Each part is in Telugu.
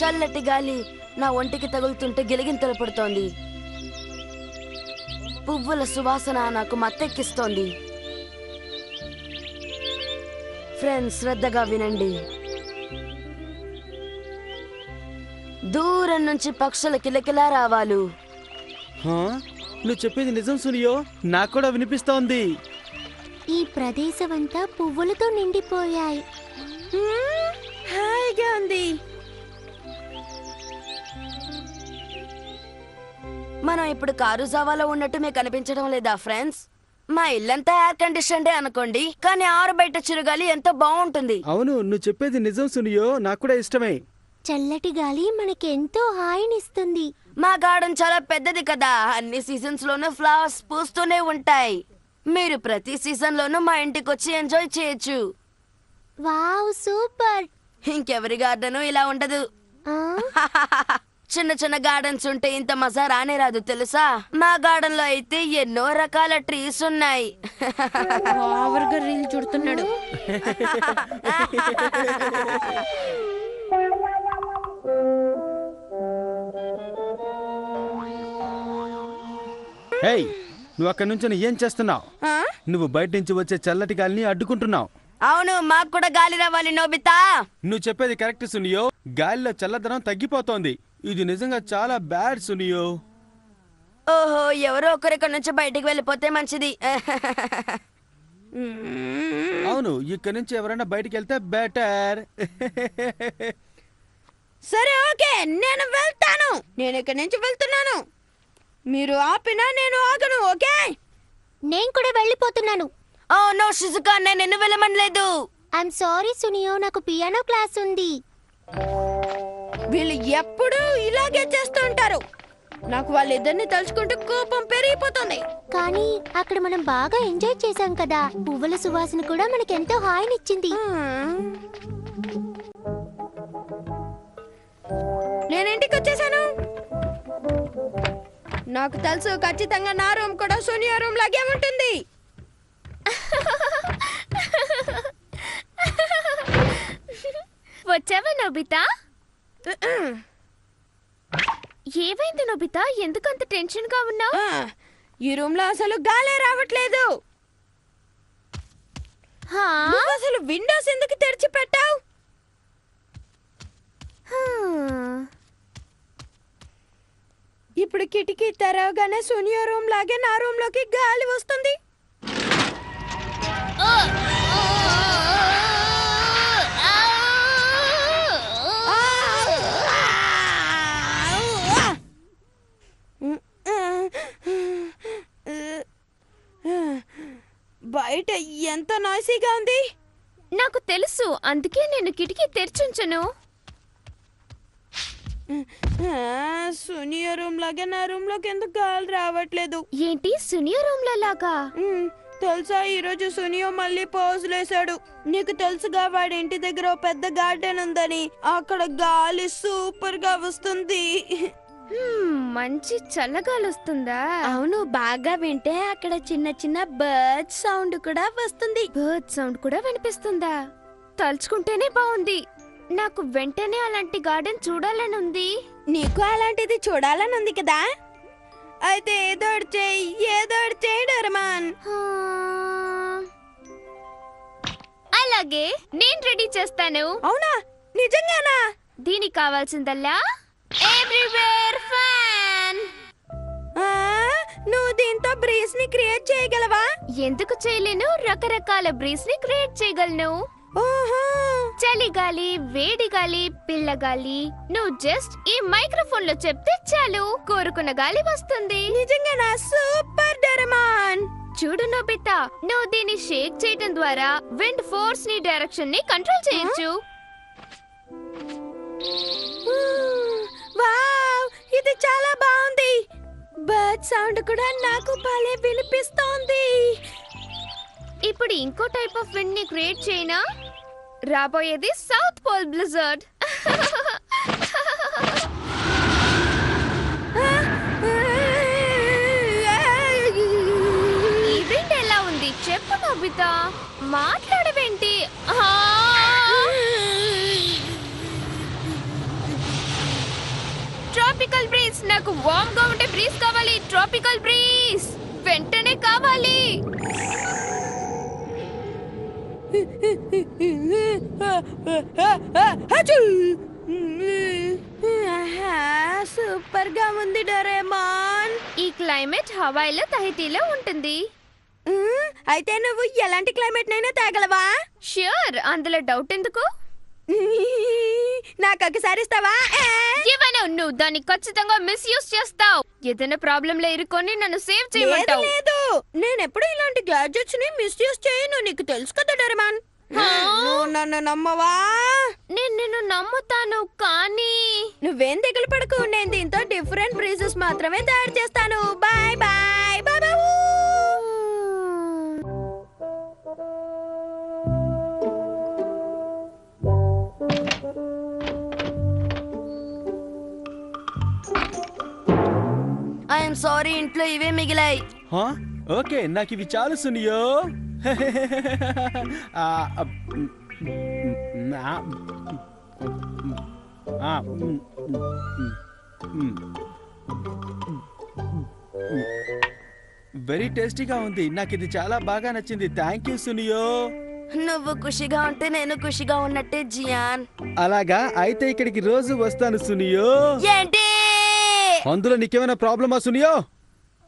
చల్లటి గాలి నా ఒంటికి తగులుతుంటే గిలిగింతలు పడుతోంది. పువ్వుల సువాసన నాకు మత్తెక్కిస్తోంది. ఫ్రెండ్స్, శ్రద్ధగా వినండి. దూరం నుంచి పక్షుల కిలకిలా రావాలు. నువ్వు చెప్పేది నిజం సునియో, నాకు కూడా వినిపిస్తోంది. ఈ ప్రదేశమంతా పువ్వులతో నిండిపోయాయి. హాయిగా ఉంది. మనం ఇప్పుడు కారుజావాలో ఉన్నట్టు మీకు కనిపించడం లేదా ఫ్రెండ్స్? మా ఇల్లంతా ఎయిర్ కండిషన్డే అనుకోండి, కానీ ఆరు బయట చిరుగాలి ఎంతో బాగుంటుంది. అవును, నువ్వు చెప్పేది నిజం సునియో, నాకు కూడా ఇష్టమే. చల్లటి గాలి మనకెంతో హాయినిస్తుంది. మా గార్డెన్ చాలా పెద్దది కదా, అన్ని సీజన్స్ లోనూ ఫ్లవర్స్ పూస్తూనే ఉంటాయి. మీరు ప్రతి సీజన్ లోనూ మా ఇంటికి వచ్చి ఎంజాయ్ చేయొచ్చు. Wow, super. ఇంకెవరి గార్డెన్ ఇలా ఉండదు. ఆ? చిన్న చిన్న గార్డెన్స్ ఉంటే ఇంత మజా రానే రాదు తెలుసా. మా గార్డెన్ లో అయితే ఎన్నో రకాల ట్రీస్ ఉన్నాయి. ఓవర్గా రీల్ చూడుతున్నాడు. ఏయ్, నువ్వు అక్కడి నుంచి ఏం చేస్తున్నావు? నువ్వు బయట నుంచి వచ్చే చల్లటి గాలిని అడ్డుకుంటున్నావు. అవును, మాకు కూడా గాలి రావాలి నోబితా. నువ్వు చెప్పేది కరెక్ట్ సునియో, గాలిలో చల్లదనం తగ్గిపోతోంది. ఇది నిజంగా చాలా బ్యాడ్ సునియో. ఓహో, ఎవరో ఒకరిక్కడి నుంచి బయటికి వెళ్ళిపోతే మంచిది. అవును, ఇక్కడి నుంచి ఎవరైనా బయటికి వెళ్తే బెటర్. సరే, ఓకే, నేను వెళ్తాను. నేను ఇక్కడి నుంచి వెళ్తున్నాను. మీరు ఆపినా నేను ఆగను. ఓకే, నేను కూడా వెళ్ళిపోతున్నాను. ఓ నో షిజుకా, నేను నిన్ను వెళ్ళమనలేదు. ఐఎమ్ సారీ సునియో, నాకు పియానో క్లాస్ ఉంది. వీళ్ళు ఎప్పుడూ ఇలాగే చేస్తూ ఉంటారు. నాకు వాళ్ళిద్దరిని తలుచుకుంటూ కోపం పెరిగిపోతుంది. కానీ అక్కడ మనం బాగా ఎంజాయ్ చేశాం కదా. పువ్వుల సువాసన కూడా మనకెంతో హాయినిచ్చింది. నేను ఇంటికి వచ్చేసాను. నాకు తెలుసు, ఖచ్చితంగా నా రూమ్ కూడా సోనియా రూమ్ లాగే ఉంటుంది. వచ్చావా నోబితా? ఏమైంది నోబితా, ఎందుకంత టెన్షన్ గా ఉన్నావు? ఈ రూమ్ లో అసలు గాలే రావట్లేదు. నువ్వు అసలు విండోస్ ఎందుకు తెరిచి పెట్టావు? ఇప్పుడు కిటికీ తెరవగానే సోనియా రూమ్ లాగే నా రూమ్ లోకి గాలి వస్తుంది. బయట ఎంత నాయిసీగా ఉంది. నాకు తెలుసు, అందుకే నేను కిటికీ తెరిచుంచను. సోనియా రూమ్ లాగే నా రూమ్ లోకి ఎందుకు గాలి రావట్లేదు? ఏంటి, సునియా రూమ్ లో లాగా? తెలుసా, ఈ రోజు సునియో మళ్ళీ పోజులేశాడు. నీకు తెలుసుగా, వాడి ఇంటి దగ్గర ఓ పెద్ద గార్డెన్ ఉందని. అక్కడ గాలి సూపర్ గా వస్తుంది. మంచి చల్లగాలి వస్తుందా? అవును, బాగా వింటే అక్కడ చిన్న చిన్న బర్డ్ సౌండ్ కూడా వస్తుంది. బర్డ్ సౌండ్ కూడా వినిపిస్తుందా? తలుచుకుంటేనే బాగుంది. నాకు వెంటనే అలాంటి గార్డెన్ చూడాలని ఉంది. నీకు అలాంటిది చూడాలని ఉంది కదా? అయితే ఏదోడు చేయి డోరేమాన్. అలాగే, నేను రెడీ చేస్తాను. అవునా, నిజంగానా? దీనికి కావాల్సిందల్లా ఎవ్రీవేర్ ఫ్యాన్. నువ్వు దీంతో బ్రీజ్ ని క్రియేట్ చేయగలవా? ఎందుకు చేయలేను, రకరకాల బ్రీజ్ ని క్రియేట్ చేయగలను. చలి గాలి, వేడి గాలి, పిల్లగాలి. నువ్వు జస్ట్ ఈ మైక్రోఫోన్ లో చెప్తే చాలు, కోరుకున్న గాలి వస్తుంది. నిజంగానా? Super Doraemon. చూడు నోబితా, నువ్వు దీన్ని షేక్ చేయడం ద్వారా విండ్ ఫోర్స్ ని డైరెక్షన్ ని కంట్రోల్ చేయొచ్చు. వావ్, ఇది చాలా బాగుంది. బర్డ్ సౌండ్ కూడా నాకు భలే వినిపిస్తోంది. ఇప్పుడు ఇంకో టైప్ ఆఫ్ విండ్ ని క్రియేట్ చేయనా? రాబోయేది సౌత్ పోల్ బ్లిజర్డ్. ఈ విండ్ ఎలా ఉంది చెప్పు నోబితా, మాట్లాడవేంటి? Tropical breeze. నాకు వామ్ గా ఉండే బ్రీజ్ కావాలి. ట్రాపికల్ బ్రీజ్ వెంటనే కావాలి. సూపర్ గా ఉంది డోరేమాన్. ఈ క్లైమేట్ హవాయిలో తహితీలో ఉంటుంది. అయితే నువ్వు ఎలాంటి క్లైమేట్ నైనా తాగలవా? ష్యూర్, అందులో డౌట్ ఎందుకు? నాకు ఒకసారి ఇస్తావా? ఇవ్వను. నువ్వు దాన్ని ఖచ్చితంగా మిస్యూజ్ చేస్తావు. ఏదైనా ప్రాబ్లం లో ఇరుకొని నన్ను సేవ్ చేయమంటావు. లేదు, నేను ఎప్పుడు ఇలాంటి గ్యాడ్జెట్స్ ని మిస్యూజ్ చేయను. నీకు తెలుసు కదా డోరేమాన్. నువ్వు నన్ను నమ్మవా? నేను నిన్ను నమ్ముతాను, కానీ నువ్వేం దిగులు పడకు. నేను దీంతో డిఫరెంట్ బ్రీజెస్ మాత్రమే తయారు చేస్తాను. Bye bye bye bye. I'm sorry, ఇంట్లో ఇవే మిగిలాయి. హా? ఓకే, నాకు ఇవి చాలు సునియో. ఆ, వెరీ టేస్టీగా ఉంది. నాకు ఇది చాలా బాగా నచ్చింది. Thank you Suneo. నువ్వు ఖుషిగా ఉంటే నేను ఖుషిగా ఉన్నట్టే జియాన్. అలాగా, అయితే ఇక్కడికి రోజు వస్తాను సునియో. ఏంటి? అందులో నీకేమైనా ప్రాబ్లమా సునియో?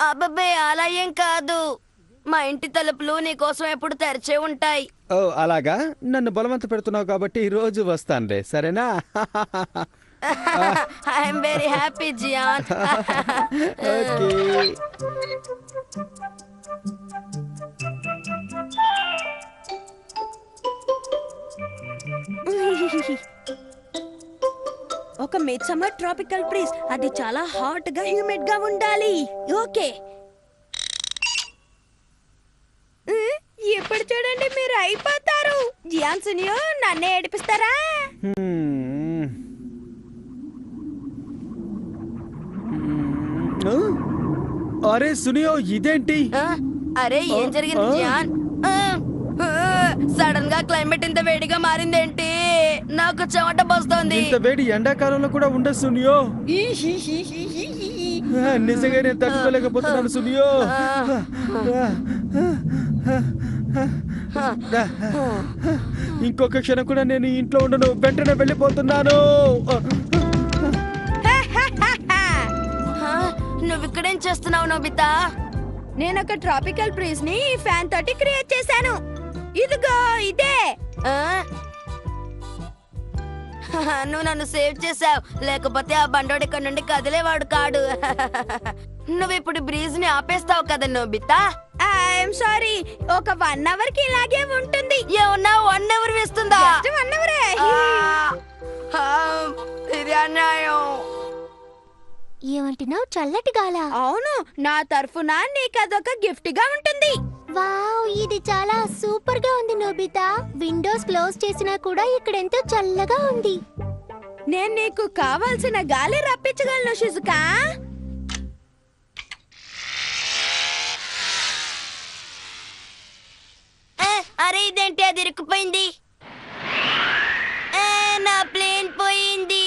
అబ్బబ్బే, అలా ఏం కాదు. మా ఇంటి తలుపులు నీకోసం ఎప్పుడు తెరిచే ఉంటాయి. ఓ అలాగా, నన్ను బలవంత పెడుతున్నావు కాబట్టి రోజు వస్తానులే, సరేనా? ఐఎమ్ వెరీ హ్యాపీ జియాన్. ఓకే. ఒక మిడ్ సమ్మర్ ట్రాపికల్ బ్రీజ్. అది చాలా హాట్ గా హ్యూమిడ్ గా ఉండాలి. ఓకే, ఇప్పుడు చూడండి, మీరు అయిపోతారు. జియాన్ సునియో, నన్నే ఏడిపిస్తారా? అరే సునియో, ఇదేంటి? అరే, ఏం జరిగింది జియాన్? సడన్ గా క్లైమేట్ ఇంత వేడిగా మారిందేంటి? నాకు చెమట పోస్తోంది. ఇంత వేడి ఎండాకాలంలో కూడా ఉండదు సునియో. నిజంగా నేను తట్టుకోలేకపోతున్నాను సునియో. ఇంకొక క్షణం కూడా నేను ఇంట్లో ఉండను. వెంటనే వెళ్ళిపోతున్నాను. నువ్వు ఇక్కడేం చేస్తున్నావు నోబితా? నేను ఒక ట్రాపికల్ బ్రీజ్ ని ఫ్యాన్ తోటి క్రియేట్ చేశాను. ఇదిగో ఇదే. నువ్వు నన్ను సేవ్ చేసావు, లేకపోతే ఆ బండోడు ఇక్కడ నుండి కదిలేవాడు కాడు. నువ్వు ఇప్పుడు బ్రీజ్ ని ఆపేస్తావు కదా నోబితా? ఐఎమ్ సారీ, ఒక 1 అవర్ కి ఇలాగే ఉంటుంది. ఏమన్నా 1 అవర్ వేస్తుందా? 1 అవరే. ఇది అన్యాయం. ఏమంటున్నావు? చల్లటి గాలా? అవును, నా తరఫున నీకు అదొక గిఫ్ట్ గా ఉంటుంది. వావ్, ఇది చాలా సూపర్ గా ఉంది నోబితా. విండోస్ క్లోజ్ చేసినా కూడా ఇక్కడ ఎంతో చల్లగా ఉంది. నేను నీకు కావాల్సిన గాలి రప్పించగలను షిజుకా. అరే, ఇదేంటి? అది ఇరుక్కుపోయింది. నా ప్లేన్ పోయింది.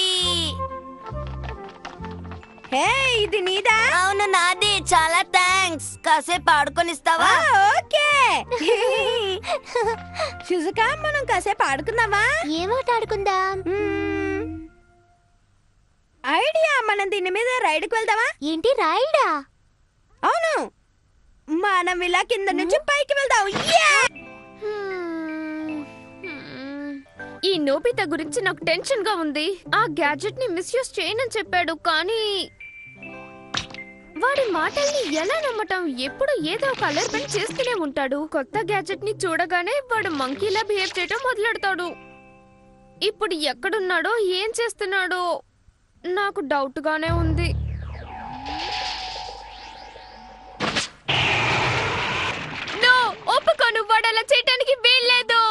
హే, ఇది నీదా? అవును, నాది. చాలా థ్యాంక్స్. కాసేపు ఆడుకొనిస్తావా? ఓకే. షిజుకా, మనం కాసేపు ఆడుకుందామా? ఏమాట ఆడుకుందాం? ఐడియా, మనం దీని మీద రైడ్కి వెళ్దామా? ఏంటి రైడా? అవును, మనం ఇలా కింద నుంచి పైకి వెళ్దాం. ఈ నోబితా గురించి నాకు టెన్షన్ గా ఉంది. ఆ గ్యాడ్జెట్ ని మిస్యూజ్ చేయనని చెప్పాడు, కానీ వాడి మాటల్ని ఎలా నమ్మటం? ఎప్పుడు ఏదో ఒక అలర్ట్ చేస్తూనే ఉంటాడు. కొత్త గ్యాడ్జెట్ ని చూడగానే వాడు మంకీలా బిహేవ్ చేయడం మొదలెడతాడు. ఇప్పుడు ఎక్కడున్నాడో, ఏం చేస్తున్నాడో నాకు డౌట్ గానే ఉంది. నో, ఒప్పుకోను. వాడు అలా చేయటానికి వీల్లేదు.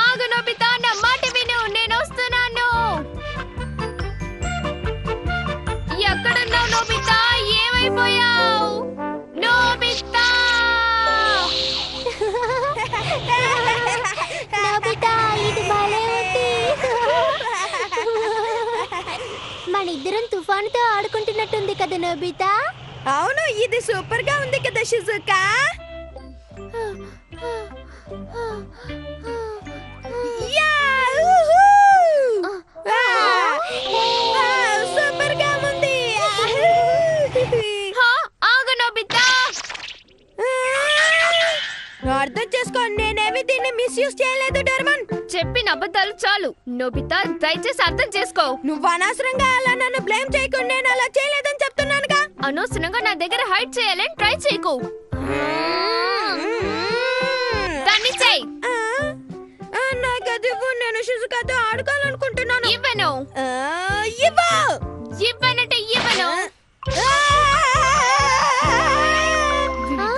ఆగు నోబితా, నా మాట విను. నేను వస్తున్నాను. ఎక్కడున్నావు నోబితా? ఏమైపోయావు నోబితా? నోబితా, ఇది భలే ఉంది. మన మన ఇద్దరం తుఫానుతో ఆడుకుంటున్నట్టుంది కదా నోబితా. అవును, ఇది సూపర్ గా ఉంది కదా షిజుకా. యాహూ! సూపర్ గా ఉంది. హా, ఆగు నోబితా. అర్థం చేసుకో, నేనేమి దీన్ని మిస్యూజ్ చేయలేదు డోరేమాన్. చెప్పిన అబద్ధాలు చాలు నోబితా, దయచేసి అర్థం చేసుకో. నువ్వు అనవసరంగా అలా నన్ను బ్లేమ్ చేయకు. నేను అలా చేయలేదని చెప్తున్నానుగా. అనవసరంగా నా దగ్గర హైడ్ చేయాలని ట్రై చేయకు. దాన్ని చెయ్. నాకు అది ఇవ్వు. నేను షిజుకాతో ఆడుకోవాలనుకుంటున్నాను. ఇవ్వను. ఇవ్వు. ఇవ్వనంటే ఇవ్వను.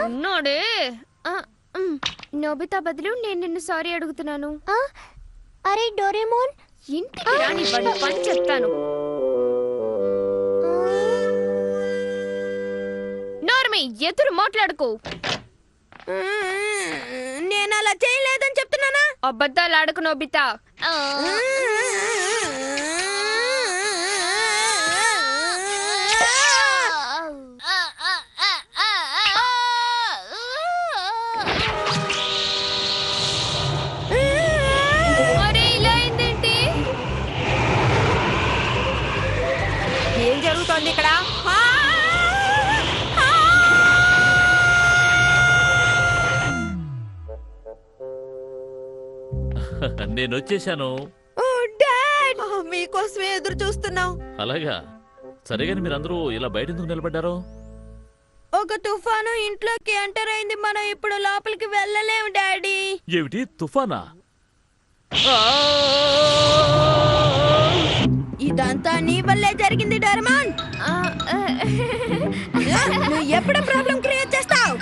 ఉన్నాడే. నోబితా బదులు నేను నిన్ను సారీ అడుగుతున్నాను. ఆ, అరే డోరేమోన్, ఇంటికి రాని వాడి పని చెప్తాను. నోర్మి, ఎదురు మాట్లాడుకో. నేను అలా చేయలేదని చెప్తున్నానా? అబద్ధాలు ఆడకు నోబితా. అరే, ఇలా అయిందేంటి? ఏం జరుగుతోంది ఇక్కడ? నేను వచ్చేసాను. మీకోసమే ఎదురు చూస్తున్నావు. అలాగా? సరేగాని మీరందరూ ఇలా బయట ఎందుకు నిలబడ్డారు? ఒక తుఫాను ఇంట్లోకి ఎంటర్ అయింది. మనం ఇప్పుడు లోపలికి వెళ్ళలేము డాడీ. ఏమిటి, తుఫానా? ఇదంతా నీ వల్లే జరిగింది డోరేమాన్. నువ్వు ఎప్పుడు ప్రాబ్లం క్రియేట్ చేస్తావు?